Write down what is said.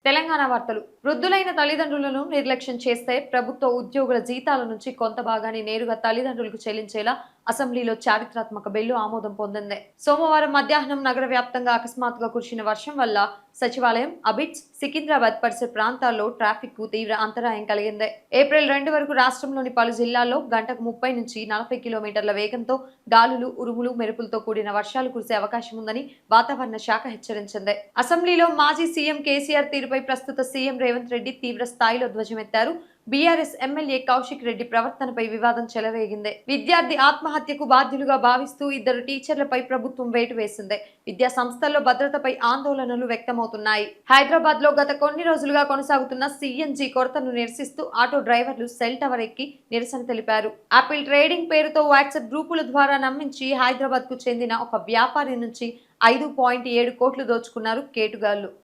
తెలంగాణ వార్తలు. వృద్ధులైన తల్లిదండ్రులను నిర్లక్ష్యం చేస్తే ప్రభుత్వ ఉద్యోగుల జీతాల నుంచి కొంత భాగాన్ని నేరుగా తల్లిదండ్రులకు చెల్లించేలా అసెంబ్లీలో చారిత్రాత్మక బిల్లు ఆమోదం పొందింది. సోమవారం మధ్యాహ్నం నగర వ్యాప్తంగా అకస్మాత్తుగా కురిసిన వర్షం వల్ల సచివాలయం, అబిడ్స్, సికింద్రాబాద్ పరిసర ప్రాంతాల్లో ట్రాఫిక్ కు తీవ్ర అంతరాయం కలిగింది. ఏప్రిల్ 2 వరకు రాష్ట్రంలోని పలు జిల్లాల్లో గంటకు 30 నుంచి 40 కిలోమీటర్ల వేగంతో గాలులు, ఉరుములు, మెరుపులతో కూడిన వర్షాలు కురిసే అవకాశం ఉందని వాతావరణ శాఖ హెచ్చరించింది. అసెంబ్లీలో మాజీ సీఎం కేసీఆర్ తీరుపై ప్రస్తుత సీఎం రేవంత్ రెడ్డి తీవ్ర స్థాయిలో ధ్వజమెత్తారు. బీఆర్ఎస్ ఎమ్మెల్యే కౌశిక్ రెడ్డి ప్రవర్తనపై వివాదం చెలరేగింది. విద్యార్థి ఆత్మహత్యకు బాధ్యులుగా భావిస్తూ 2 టీచర్లపై ప్రభుత్వం వేటు వేసింది. విద్యా సంస్థల్లో భద్రతపై ఆందోళనలు వ్యక్తమవుతున్నాయి. హైదరాబాద్ లో గత కొన్ని రోజులుగా కొనసాగుతున్న సీఎన్జీ కొరతను నిరసిస్తూ ఆటో డ్రైవర్లు సెల్ టవర్ ఎక్కి నిరసన తెలిపారు. ఆపిల్ ట్రేడింగ్ పేరుతో వాట్సాప్ గ్రూపుల ద్వారా నమ్మించి హైదరాబాద్ కు చెందిన ఒక వ్యాపారి నుంచి 5.7 కోట్లు దోచుకున్నారు కేటుగాళ్లు.